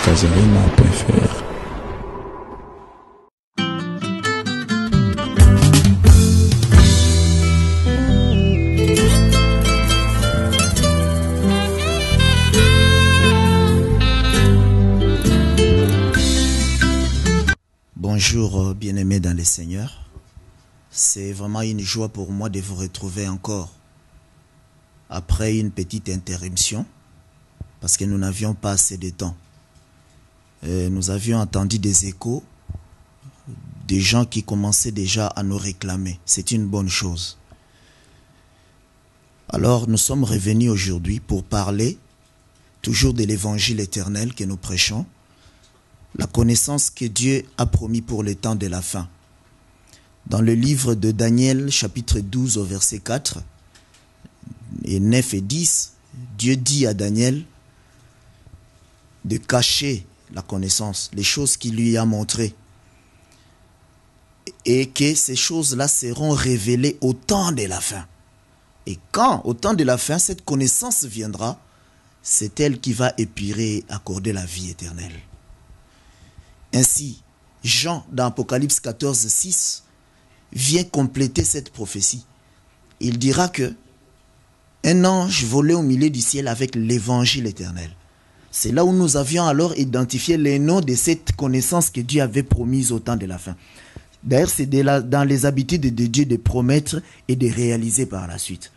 kazarima.fr. Bonjour bien-aimés dans le Seigneur. C'est vraiment une joie pour moi de vous retrouver encore après une petite interruption parce que nous n'avions pas assez de temps. Nous avions entendu des échos, des gens qui commençaient déjà à nous réclamer. C'est une bonne chose. Alors nous sommes revenus aujourd'hui pour parler toujours de l'évangile éternel que nous prêchons, la connaissance que Dieu a promis pour le temps de la fin. Dans le livre de Daniel, chapitre 12, au verset 4, et 9 et 10, Dieu dit à Daniel de cacher la connaissance, les choses qu'il lui a montrées, et que ces choses-là seront révélées au temps de la fin. Et quand, au temps de la fin, cette connaissance viendra, c'est elle qui va épirer et accorder la vie éternelle. Ainsi, Jean, dans Apocalypse 14, 6, vient compléter cette prophétie. Il dira que un ange volait au milieu du ciel avec l'évangile éternel. C'est là où nous avions alors identifié les noms de cette connaissance que Dieu avait promise au temps de la fin. D'ailleurs, c'est dans les habitudes de Dieu de promettre et de réaliser par la suite.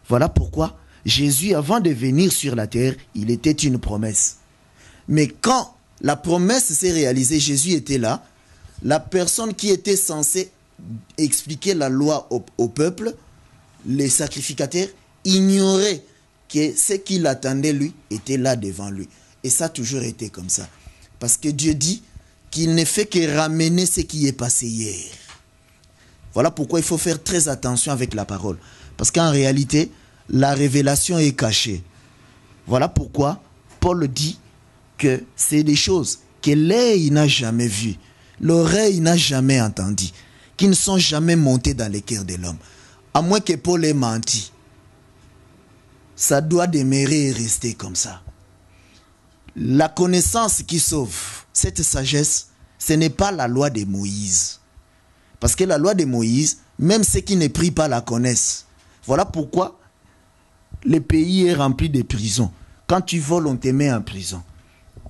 Voilà pourquoi Jésus, avant de venir sur la terre, il était une promesse. Mais quand la promesse s'est réalisée, Jésus était là. La personne qui était censée expliquer la loi au peuple, les sacrificateurs, ignoraient que ce qui l'attendait lui était là devant lui. Et ça a toujours été comme ça. Parce que Dieu dit qu'il ne fait que ramener ce qui est passé hier. Voilà pourquoi il faut faire très attention avec la parole. Parce qu'en réalité, la révélation est cachée. Voilà pourquoi Paul dit que c'est des choses que l'œil n'a jamais vues, l'oreille n'a jamais entendues, qui ne sont jamais montées dans le cœur de l'homme. À moins que Paul ait menti. Ça doit demeurer et rester comme ça. La connaissance qui sauve, cette sagesse, ce n'est pas la loi de Moïse. Parce que la loi de Moïse, même ceux qui ne prient pas la connaissent. Voilà pourquoi le pays est rempli de prisons. Quand tu voles, on te met en prison.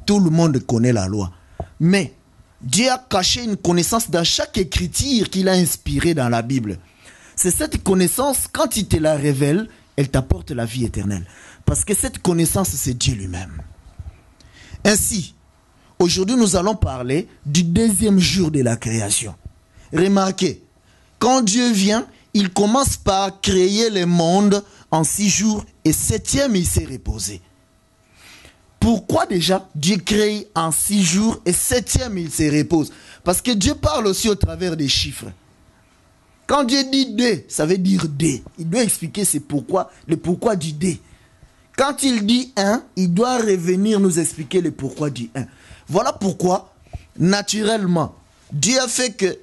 Tout le monde connaît la loi. Mais Dieu a caché une connaissance dans chaque écriture qu'il a inspirée dans la Bible. C'est cette connaissance, quand il te la révèle, elle t'apporte la vie éternelle. Parce que cette connaissance, c'est Dieu lui-même. Ainsi, aujourd'hui, nous allons parler du deuxième jour de la création. Remarquez, quand Dieu vient, il commence par créer le monde en 6 jours et 7e, il s'est reposé. Pourquoi déjà Dieu crée en 6 jours et 7e il se repose? Parce que Dieu parle aussi au travers des chiffres. Quand Dieu dit 2, ça veut dire 2. Il doit expliquer le pourquoi du 2. Quand il dit 1, il doit revenir nous expliquer le pourquoi du 1. Voilà pourquoi, naturellement, Dieu a fait que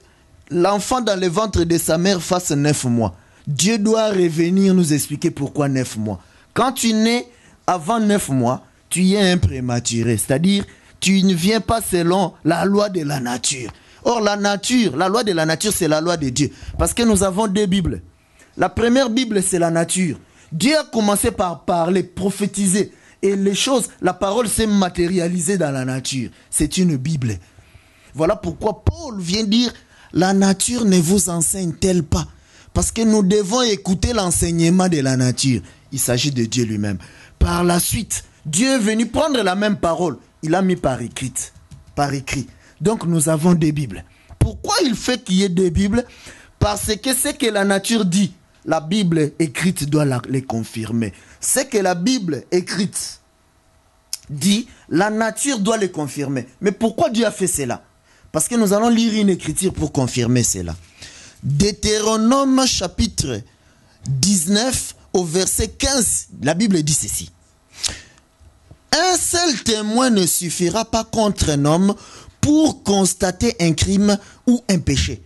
l'enfant dans le ventre de sa mère fasse 9 mois. Dieu doit revenir nous expliquer pourquoi 9 mois. Quand tu nais avant 9 mois, tu es un prématuré, c'est-à-dire tu ne viens pas selon la loi de la nature. Or la loi de la nature, c'est la loi de Dieu. Parce que nous avons 2 Bibles. La première Bible, c'est la nature. Dieu a commencé par parler, prophétiser. Et les choses, la parole s'est matérialisée dans la nature. C'est une Bible. Voilà pourquoi Paul vient dire, la nature ne vous enseigne-t-elle pas? Parce que nous devons écouter l'enseignement de la nature. Il s'agit de Dieu lui-même. Par la suite, Dieu est venu prendre la même parole. Il a mis par écrit. Donc nous avons 2 Bibles. Pourquoi il fait qu'il y ait 2 Bibles? Parce que ce que la nature dit, la Bible écrite doit les confirmer. Ce que la Bible écrite dit, la nature doit les confirmer. Mais pourquoi Dieu a fait cela? Parce que nous allons lire une écriture pour confirmer cela. Deutéronome chapitre 19 au verset 15, la Bible dit ceci. Un seul témoin ne suffira pas contre un homme pour constater un crime ou un péché,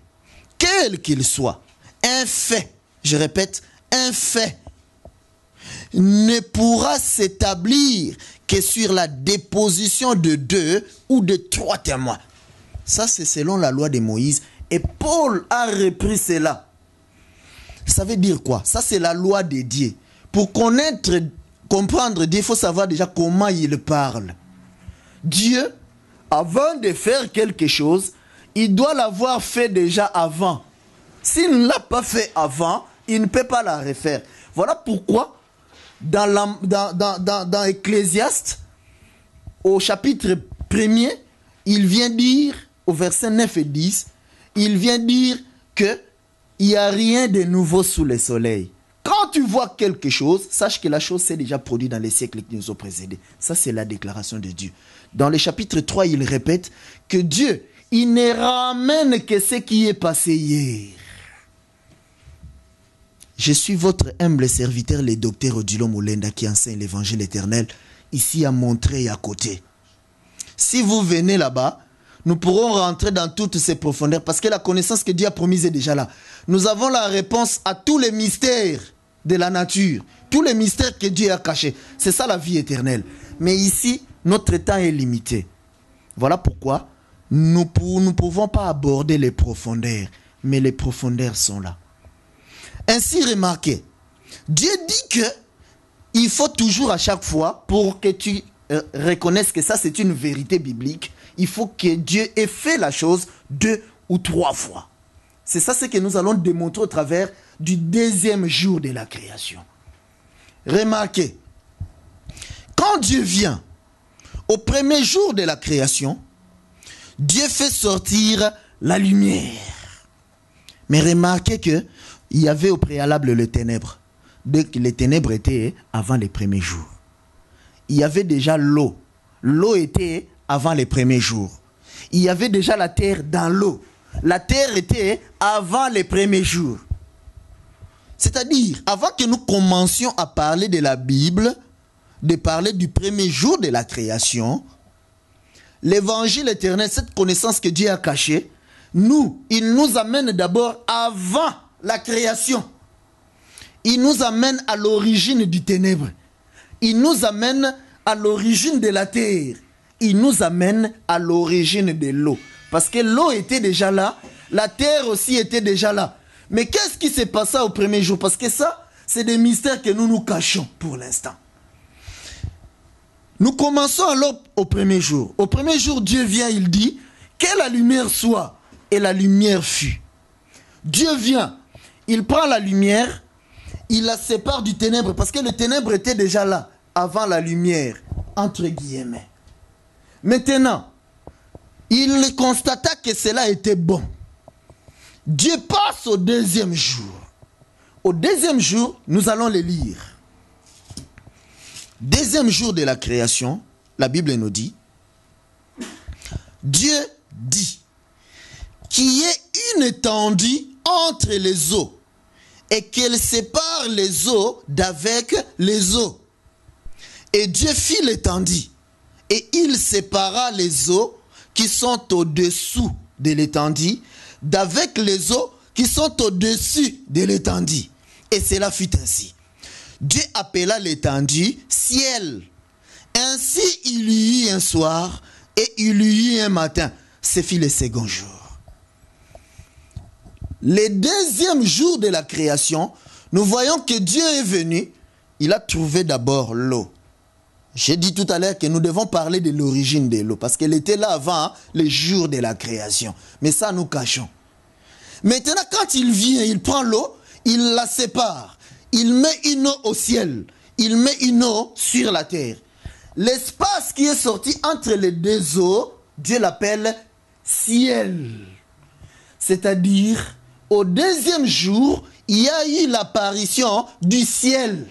quel qu'il soit. Un fait, je répète, un fait ne pourra s'établir que sur la déposition de 2 ou de 3 témoins. Ça, c'est selon la loi de Moïse. Et Paul a repris cela. Ça veut dire quoi? Ça, c'est la loi de Dieu. Pour comprendre Dieu, il faut savoir déjà comment il parle. Dieu, avant de faire quelque chose, il doit l'avoir fait déjà avant. S'il ne l'a pas fait avant, il ne peut pas la refaire. Voilà pourquoi, dans Ecclésiaste, au chapitre 1er, il vient dire, au verset 9 et 10, il vient dire qu'il n'y a rien de nouveau sous le soleil. Quand tu vois quelque chose, sache que la chose s'est déjà produite dans les siècles qui nous ont précédés. Ça, c'est la déclaration de Dieu. Dans le chapitre 3, il répète que Dieu, il ne ramène que ce qui est passé hier. Je suis votre humble serviteur, le docteur Odilo Moulenda, qui enseigne l'évangile éternel, ici à Montreuil et à côté. Si vous venez là-bas, nous pourrons rentrer dans toutes ces profondeurs parce que la connaissance que Dieu a promise est déjà là. Nous avons la réponse à tous les mystères de la nature, tous les mystères que Dieu a cachés. C'est ça la vie éternelle. Mais ici, notre temps est limité. Voilà pourquoi nous ne pouvons pas aborder les profondeurs, mais les profondeurs sont là. Ainsi, remarquez, Dieu dit que il faut toujours à chaque fois, pour que tu reconnaisses que ça c'est une vérité biblique, il faut que Dieu ait fait la chose 2 ou 3 fois. C'est ça ce que nous allons démontrer au travers du 2e jour de la création. Remarquez, quand Dieu vient au 1er jour de la création, Dieu fait sortir la lumière. Mais remarquez que il y avait au préalable les ténèbres. Donc les ténèbres étaient avant les premiers jours. Il y avait déjà l'eau. L'eau était avant les premiers jours. Il y avait déjà la terre dans l'eau. La terre était avant les premiers jours. C'est-à-dire, avant que nous commencions à parler de la Bible, de parler du premier jour de la création, l'évangile éternel, cette connaissance que Dieu a cachée, il nous amène d'abord avant la création. Il nous amène à l'origine du ténèbre. Il nous amène à l'origine de la terre. Il nous amène à l'origine de l'eau. Parce que l'eau était déjà là, la terre aussi était déjà là. Mais qu'est-ce qui s'est passé au premier jour? Parce que ça, c'est des mystères que nous nous cachons pour l'instant. Nous commençons alors au premier jour. Au premier jour, Dieu vient, il dit que la lumière soit. Et la lumière fut. Dieu vient. Il prend la lumière, il la sépare du ténèbre, parce que le ténèbre était déjà là, avant la lumière, entre guillemets. Maintenant, il constata que cela était bon. Dieu passe au 2e jour. Au 2e jour, nous allons le lire. 2e jour de la création, la Bible nous dit, Dieu dit, qu'il y ait une étendue entre les eaux, et qu'elle sépare les eaux d'avec les eaux. Et Dieu fit l'étendue, et il sépara les eaux qui sont au-dessous de l'étendue d'avec les eaux qui sont au-dessus de l'étendue. Et cela fut ainsi. Dieu appela l'étendue ciel. Ainsi il y eut un soir et il y eut un matin. Ce fut le second jour. Le 2e jour de la création, nous voyons que Dieu est venu. Il a trouvé d'abord l'eau. J'ai dit tout à l'heure que nous devons parler de l'origine de l'eau, parce qu'elle était là avant les jours de la création. Mais ça, nous cachons. Maintenant, quand il vient, il prend l'eau, il la sépare. Il met une eau au ciel. Il met une eau sur la terre. L'espace qui est sorti entre les deux eaux, Dieu l'appelle ciel. C'est-à-dire, au 2e jour, il y a eu l'apparition du ciel.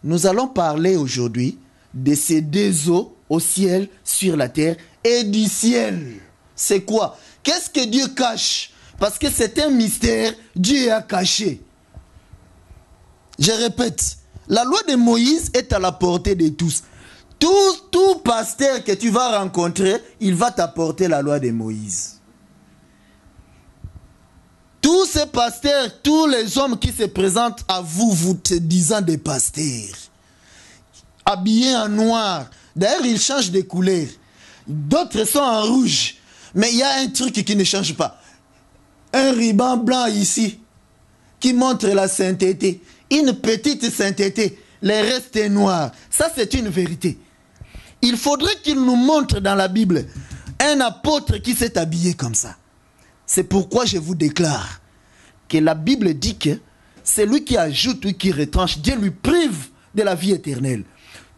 Nous allons parler aujourd'hui de ces deux eaux au ciel, sur la terre, et du ciel. C'est quoi? Qu'est-ce que Dieu cache? Parce que c'est un mystère, Dieu a caché. Je répète, la loi de Moïse est à la portée de tous. Tout pasteur que tu vas rencontrer, il va t'apporter la loi de Moïse. Tous ces pasteurs, tous les hommes qui se présentent à vous, vous te disant des pasteurs, habillés en noir. D'ailleurs, ils changent de couleur. D'autres sont en rouge. Mais il y a un truc qui ne change pas. Un ruban blanc ici, qui montre la sainteté. Une petite sainteté. Le reste est noir. Ça, c'est une vérité. Il faudrait qu'il nous montre dans la Bible un apôtre qui s'est habillé comme ça. C'est pourquoi je vous déclare que la Bible dit que c'est lui qui ajoute, lui qui retranche. Dieu lui prive de la vie éternelle.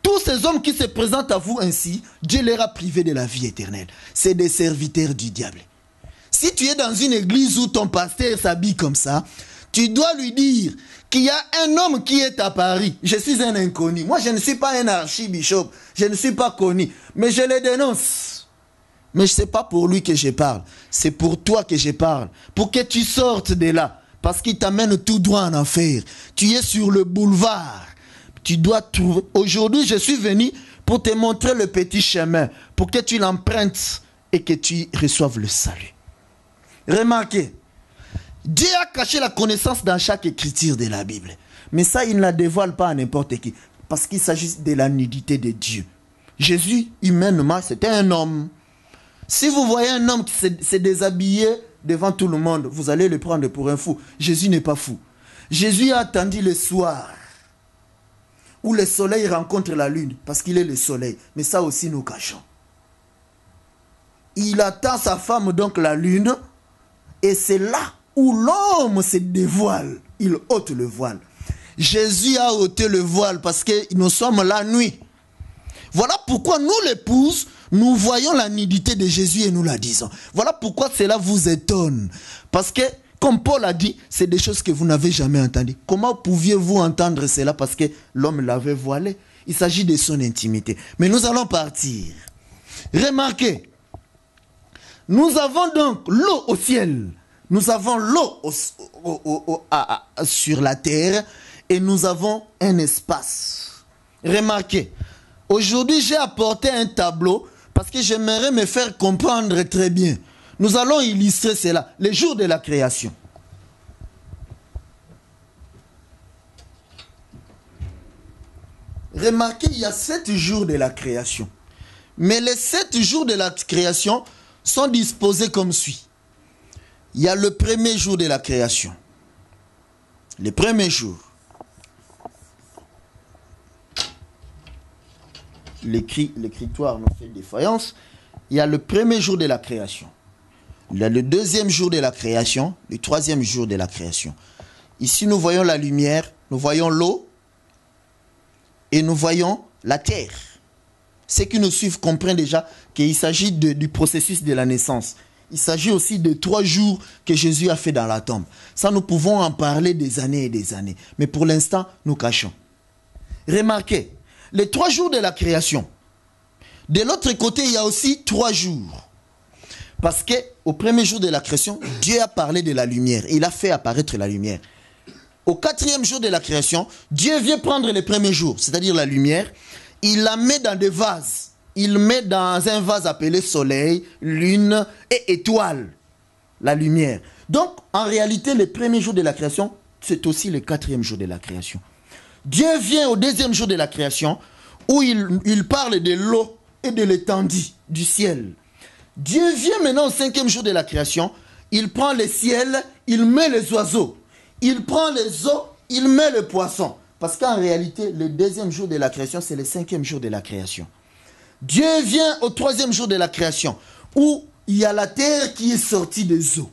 Tous ces hommes qui se présentent à vous ainsi, Dieu les a privés de la vie éternelle. C'est des serviteurs du diable. Si tu es dans une église où ton pasteur s'habille comme ça, tu dois lui dire qu'il y a un homme qui est à Paris. Je suis un inconnu. Moi, je ne suis pas un archibishop. Je ne suis pas connu. Mais je le dénonce. Mais ce n'est pas pour lui que je parle. C'est pour toi que je parle. Pour que tu sortes de là. Parce qu'il t'amène tout droit en enfer. Tu es sur le boulevard. Tu dois trouver. Aujourd'hui, je suis venu pour te montrer le petit chemin. Pour que tu l'empruntes et que tu reçoives le salut. Remarquez. Dieu a caché la connaissance dans chaque écriture de la Bible. Mais ça, il ne la dévoile pas à n'importe qui. Parce qu'il s'agit de la nudité de Dieu. Jésus, humainement, c'était un homme. Si vous voyez un homme qui s'est déshabillé devant tout le monde, vous allez le prendre pour un fou. Jésus n'est pas fou. Jésus a attendu le soir où le soleil rencontre la lune, parce qu'il est le soleil. Mais ça aussi, nous cachons. Il attend sa femme, donc la lune, et c'est là où l'homme se dévoile. Il ôte le voile. Jésus a ôté le voile parce que nous sommes la nuit. Voilà pourquoi nous, l'épouse, nous voyons la nudité de Jésus et nous la disons. Voilà pourquoi cela vous étonne. Parce que, comme Paul a dit, c'est des choses que vous n'avez jamais entendues. Comment pouviez-vous entendre cela parce que l'homme l'avait voilé? Il s'agit de son intimité. Mais nous allons partir. Remarquez, nous avons donc l'eau au ciel. Nous avons l'eau sur la terre et nous avons un espace. Remarquez, aujourd'hui j'ai apporté un tableau parce que j'aimerais me faire comprendre très bien. Nous allons illustrer cela, les jours de la création. Remarquez, il y a 7 jours de la création. Mais les 7 jours de la création sont disposés comme suit. Il y a le premier jour de la création. Le premier jour. L'écritoire nous fait défaillance. Il y a le premier jour de la création. Il y a le deuxième jour de la création. Le troisième jour de la création. Ici, nous voyons la lumière. Nous voyons l'eau. Et nous voyons la terre. Ceux qui nous suivent comprennent déjà qu'il s'agit du processus de la naissance. Il s'agit aussi de 3 jours que Jésus a fait dans la tombe. Ça, nous pouvons en parler des années et des années. Mais pour l'instant, nous cachons. Remarquez, les 3 jours de la création. De l'autre côté, il y a aussi 3 jours. Parce qu'au premier jour de la création, Dieu a parlé de la lumière. Il a fait apparaître la lumière. Au 4e jour de la création, Dieu vient prendre le premier jour, c'est-à-dire la lumière. Il la met dans des vases. Il met dans un vase appelé soleil, lune et étoile, la lumière. Donc, en réalité, le premier jour de la création, c'est aussi le 4e jour de la création. Dieu vient au 2e jour de la création, où il parle de l'eau et de l'étendue du ciel. Dieu vient maintenant au 5e jour de la création, il prend le ciel, il met les oiseaux. Il prend les eaux, il met le poisson. Parce qu'en réalité, le 2e jour de la création, c'est le 5e jour de la création. Dieu vient au 3e jour de la création, où il y a la terre qui est sortie des eaux.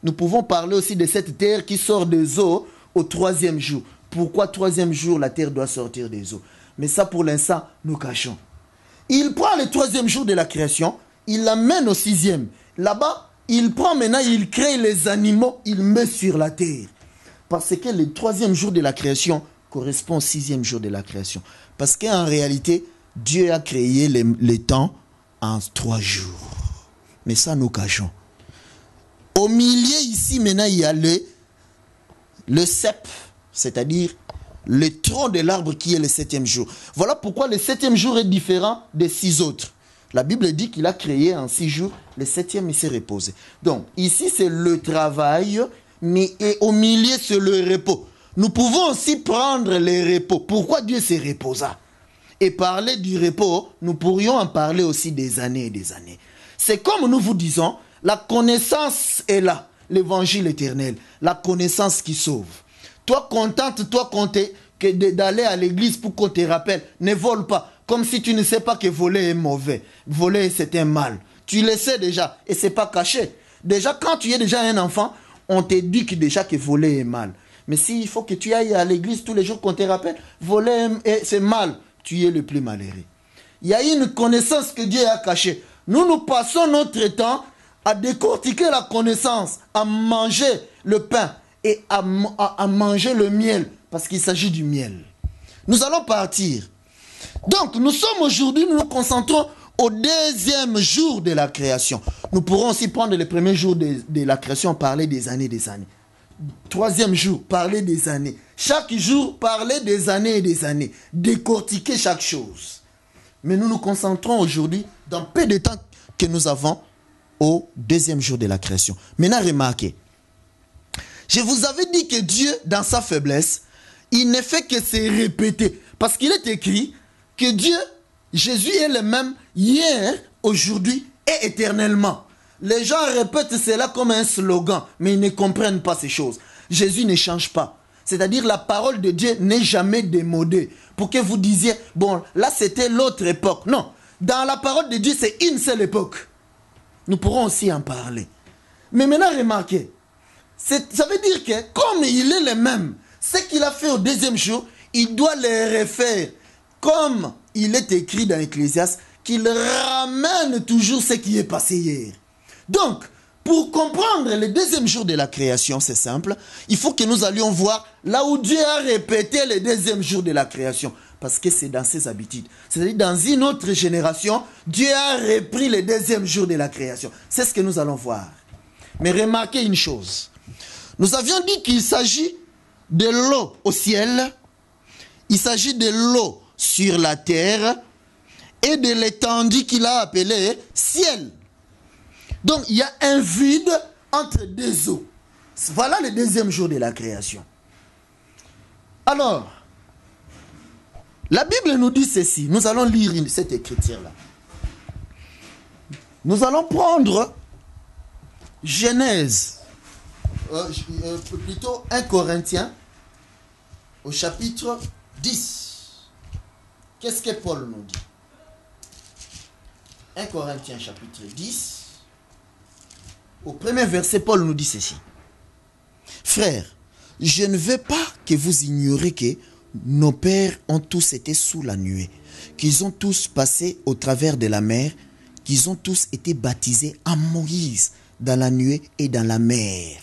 Nous pouvons parler aussi de cette terre qui sort des eaux au 3e jour. Pourquoi 3e jour la terre doit sortir des eaux? Mais ça, pour l'instant, nous cachons. Il prend le 3e jour de la création, il l'amène au 6e. Là-bas, il prend maintenant, il crée les animaux, il met sur la terre. Parce que le 3e jour de la création correspond au 6e jour de la création. Parce qu'en réalité, Dieu a créé les temps en 3 jours. Mais ça, nous cachons. Au milieu, ici, maintenant, il y a le cep, c'est-à-dire le tronc de l'arbre qui est le 7e jour. Voilà pourquoi le 7e jour est différent des 6 autres. La Bible dit qu'il a créé en 6 jours, le 7e, il s'est reposé. Donc, ici, c'est le travail mais et au milieu c'est le repos. Nous pouvons aussi prendre les repos. Pourquoi Dieu se reposa? Et parler du repos, nous pourrions en parler aussi des années et des années. C'est comme nous vous disons, la connaissance est là, l'évangile éternel, la connaissance qui sauve. Toi, contente-toi d'aller à l'église pour qu'on te rappelle, ne vole pas, comme si tu ne sais pas que voler est mauvais. Voler, c'est un mal. Tu le sais déjà, et c'est pas caché. Déjà, quand tu es déjà un enfant, on t'éduque déjà que voler est mal. Mais s'il faut que tu ailles à l'église tous les jours qu'on te rappelle, voler c'est mal, tu es le plus malheureux. Il y a une connaissance que Dieu a cachée. Nous passons notre temps à décortiquer la connaissance, à manger le pain et à manger le miel, parce qu'il s'agit du miel. Nous allons partir. Donc, nous sommes aujourd'hui, nous nous concentrons au deuxième jour de la création. Nous pourrons aussi prendre le premier jour de la création, parler des années, des années. Troisième jour, parler des années. Chaque jour, parler des années et des années. Décortiquer chaque chose. Mais nous nous concentrons aujourd'hui, dans peu de temps que nous avons, au deuxième jour de la création. Maintenant, remarquez. Je vous avais dit que Dieu, dans sa faiblesse, il ne fait que se répéter. Parce qu'il est écrit que Dieu, Jésus est le même hier, aujourd'hui et éternellement. Les gens répètent cela comme un slogan, mais ils ne comprennent pas ces choses. Jésus ne change pas. C'est-à-dire la parole de Dieu n'est jamais démodée. Pour que vous disiez, bon, là c'était l'autre époque. Non, dans la parole de Dieu, c'est une seule époque. Nous pourrons aussi en parler. Mais maintenant, remarquez, ça veut dire que comme il est le même, ce qu'il a fait au deuxième jour, il doit le refaire. Comme il est écrit dans Ecclésiaste, qu'il ramène toujours ce qui est passé hier. Donc, pour comprendre le deuxième jour de la création, c'est simple, il faut que nous allions voir là où Dieu a répété le deuxième jour de la création. Parce que c'est dans ses habitudes. C'est-à-dire dans une autre génération, Dieu a repris le deuxième jour de la création. C'est ce que nous allons voir. Mais remarquez une chose. Nous avions dit qu'il s'agit de l'eau au ciel, il s'agit de l'eau sur la terre et de l'étendue qu'il a appelée ciel. Donc, il y a un vide entre deux eaux. Voilà le deuxième jour de la création. Alors, la Bible nous dit ceci. Nous allons lire cette écriture-là. Nous allons prendre Genèse, plutôt 1 Corinthiens, au chapitre 10. Qu'est-ce que Paul nous dit? 1 Corinthiens, chapitre 10. Au premier verset, Paul nous dit ceci. Frères, je ne veux pas que vous ignoriez que nos pères ont tous été sous la nuée, qu'ils ont tous passé au travers de la mer, qu'ils ont tous été baptisés en Moïse dans la nuée et dans la mer.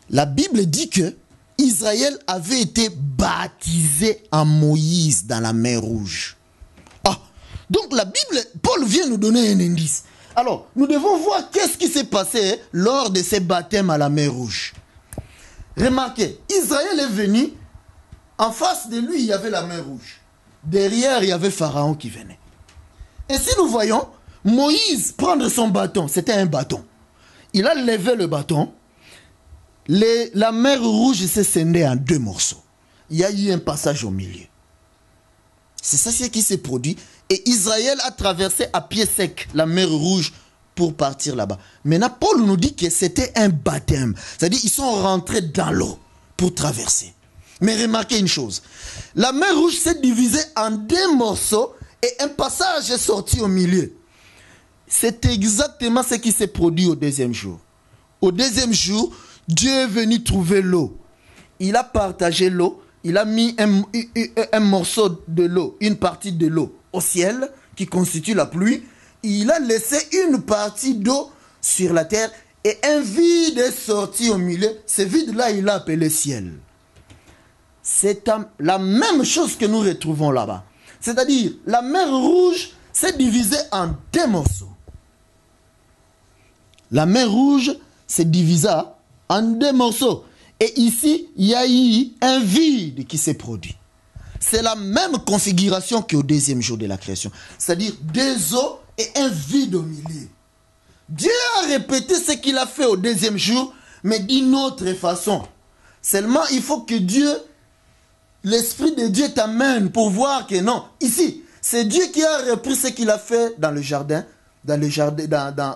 La Bible dit que Israël avait été baptisé en Moïse dans la mer Rouge. Ah, donc la Bible, Paul vient nous donner un indice. Alors, nous devons voir qu'est-ce qui s'est passé lors de ces baptêmes à la mer Rouge. Remarquez, Israël est venu, en face de lui, il y avait la mer Rouge. Derrière, il y avait Pharaon qui venait. Et si nous voyons, Moïse prendre son bâton, c'était un bâton. Il a levé le bâton, la mer Rouge s'est scindée en deux morceaux. Il y a eu un passage au milieu. C'est ça ce qui s'est produit. Et Israël a traversé à pied sec la mer Rouge pour partir là-bas. Maintenant, Paul nous dit que c'était un baptême. C'est-à-dire qu'ils sont rentrés dans l'eau pour traverser. Mais remarquez une chose. La mer Rouge s'est divisée en deux morceaux et un passage est sorti au milieu. C'est exactement ce qui s'est produit au deuxième jour. Au deuxième jour, Dieu est venu trouver l'eau. Il a partagé l'eau. Il a mis un morceau de l'eau, une partie de l'eau au ciel qui constitue la pluie. Il a laissé une partie d'eau sur la terre et un vide est sorti au milieu. Ce vide-là, il l'a appelé ciel. C'est la même chose que nous retrouvons là-bas. C'est-à-dire, la mer Rouge s'est divisée en deux morceaux. La mer Rouge s'est divisée en deux morceaux. Et ici, il y a eu un vide qui s'est produit. C'est la même configuration qu'au deuxième jour de la création. C'est-à-dire deux eaux et un vide au milieu. Dieu a répété ce qu'il a fait au deuxième jour, mais d'une autre façon. Seulement, il faut que Dieu, l'Esprit de Dieu t'amène pour voir que non. Ici, c'est Dieu qui a repris ce qu'il a fait dans le jardin,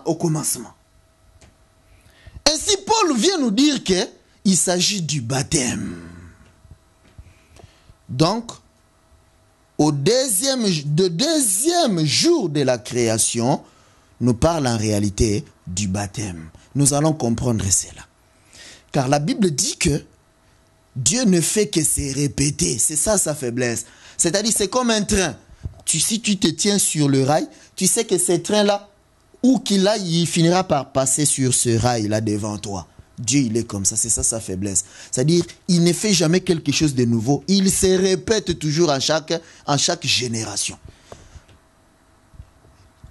au commencement. Ainsi, Paul vient nous dire qu'il s'agit du baptême. Donc, au deuxième jour de la création, nous parle en réalité du baptême. Nous allons comprendre cela. Car la Bible dit que Dieu ne fait que se répéter. C'est ça sa faiblesse. C'est-à-dire, c'est comme un train. Si tu te tiens sur le rail, tu sais que ce train-là, où qu'il aille, il finira par passer sur ce rail-là devant toi. Dieu, il est comme ça. C'est ça sa faiblesse. C'est-à-dire, il ne fait jamais quelque chose de nouveau. Il se répète toujours en chaque génération.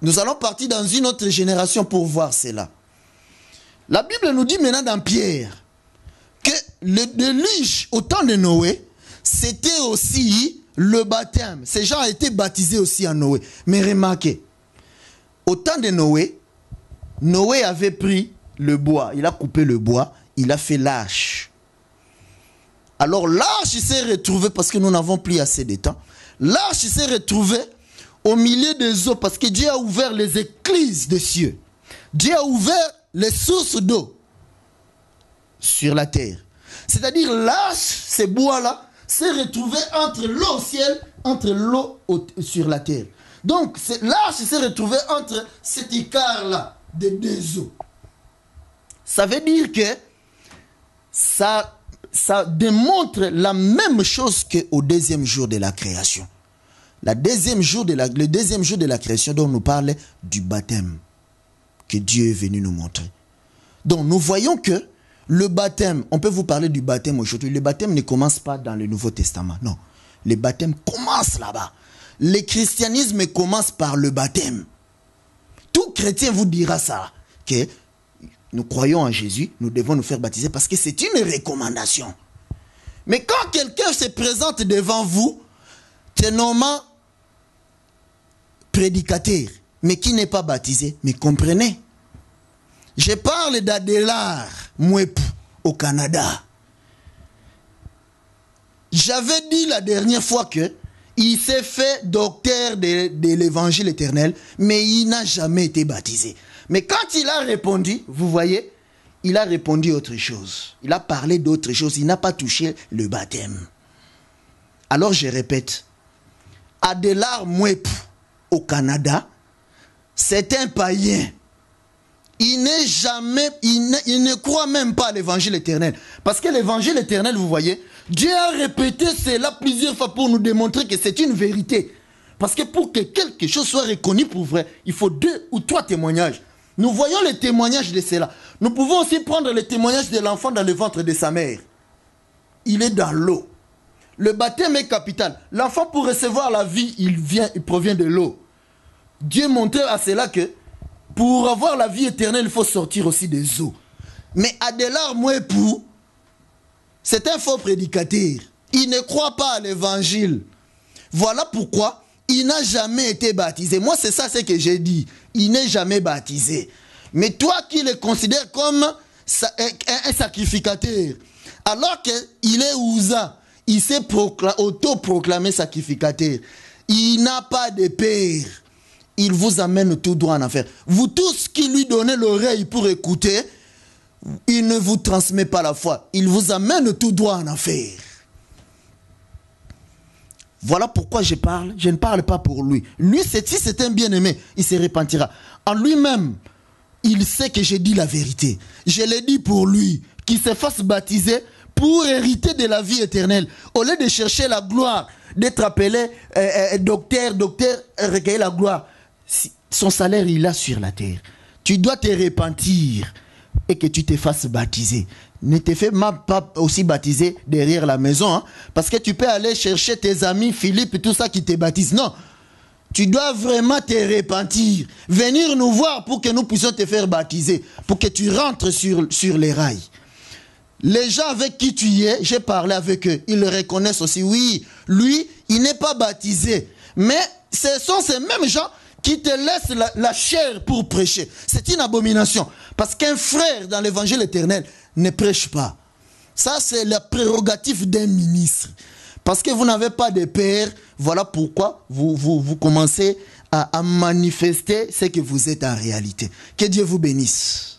Nous allons partir dans une autre génération pour voir cela. La Bible nous dit maintenant dans Pierre que le déluge au temps de Noé, c'était aussi le baptême. Ces gens ont été baptisés aussi en Noé. Mais remarquez, au temps de Noé, Noé avait pris le bois. Il a coupé le bois. Il a fait l'arche. Alors l'arche s'est retrouvée, parce que nous n'avons plus assez de temps, l'arche s'est retrouvée au milieu des eaux, parce que Dieu a ouvert les écluses des cieux. Dieu a ouvert les sources d'eau sur la terre. C'est-à-dire l'arche, ces bois-là, s'est retrouvé entre l'eau au ciel, entre l'eau sur la terre. Donc l'arche s'est retrouvée entre cet écart-là des deux eaux. Ça veut dire que ça démontre la même chose qu'au deuxième jour de la création. Le deuxième jour de la création dont on nous parle du baptême que Dieu est venu nous montrer. Donc nous voyons que le baptême, on peut vous parler du baptême aujourd'hui. Le baptême ne commence pas dans le Nouveau Testament. Non, le baptême commence là-bas. Le christianisme commence par le baptême. Tout chrétien vous dira ça, que nous croyons en Jésus, nous devons nous faire baptiser parce que c'est une recommandation. Mais quand quelqu'un se présente devant vous, c'est normalement prédicateur, mais qui n'est pas baptisé, mais comprenez. Je parle d'Adélard Mouepou au Canada. J'avais dit la dernière fois que il s'est fait docteur de l'évangile éternel, mais il n'a jamais été baptisé. Mais quand il a répondu, vous voyez, il a répondu autre chose. Il a parlé d'autre chose. Il n'a pas touché le baptême. Alors je répète, Adélard Mouepou au Canada, c'est un païen. Il ne croit même pas à l'évangile éternel. Parce que l'évangile éternel, vous voyez, Dieu a répété cela plusieurs fois pour nous démontrer que c'est une vérité. Parce que pour que quelque chose soit reconnu pour vrai, il faut 2 ou 3 témoignages. Nous voyons les témoignages de cela. Nous pouvons aussi prendre le témoignage de l'enfant dans le ventre de sa mère. Il est dans l'eau. Le baptême est capital. L'enfant, pour recevoir la vie, il provient de l'eau. Dieu montrait à cela que pour avoir la vie éternelle, il faut sortir aussi des eaux. Mais Adélard Mouepou, c'est un faux prédicateur. Il ne croit pas à l'évangile. Voilà pourquoi il n'a jamais été baptisé. Moi, c'est ça ce que j'ai dit. Il n'est jamais baptisé. Mais toi qui le considères comme un sacrificateur, alors qu'il est Ouza, il s'est auto-proclamé sacrificateur. Il n'a pas de père. Il vous amène tout droit en enfer. Vous tous qui lui donnez l'oreille pour écouter, il ne vous transmet pas la foi. Il vous amène tout droit en enfer. Voilà pourquoi je parle. Je ne parle pas pour lui. Lui, si c'est un bien-aimé, il se repentira. En lui-même, il sait que j'ai dit la vérité. Je l'ai dit pour lui, qu'il se fasse baptiser pour hériter de la vie éternelle. Au lieu de chercher la gloire, d'être appelé docteur, recueillir la gloire. Son salaire, il l'a sur la terre. Tu dois te repentir et que tu te fasses baptiser. Ne te fais pas aussi baptiser derrière la maison. Hein, parce que tu peux aller chercher tes amis, Philippe et tout ça qui te baptisent. Non. Tu dois vraiment te repentir. Venir nous voir pour que nous puissions te faire baptiser. Pour que tu rentres sur les rails. Les gens avec qui tu y es, j'ai parlé avec eux. Ils le reconnaissent aussi. Oui, lui, il n'est pas baptisé. Mais ce sont ces mêmes gens qui te laisse la chair pour prêcher. C'est une abomination. Parce qu'un frère dans l'évangile éternel ne prêche pas. Ça, c'est la prérogative d'un ministre. Parce que vous n'avez pas de père, voilà pourquoi vous commencez à manifester ce que vous êtes en réalité. Que Dieu vous bénisse.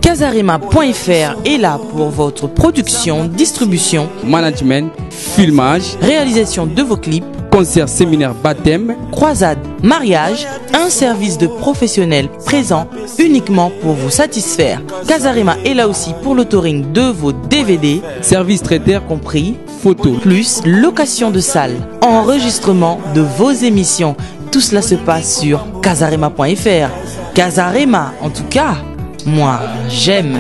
Casarema.fr est là pour votre production, distribution, management, filmage, réalisation de vos clips, concerts, séminaires, baptême, croisade, mariage, un service de professionnels présent uniquement pour vous satisfaire. Casarema est là aussi pour l'autoring de vos DVD, services traiteurs compris, photos, plus location de salles, enregistrement de vos émissions. Tout cela se passe sur Casarema.fr. Casarema, en tout cas, moi, j'aime.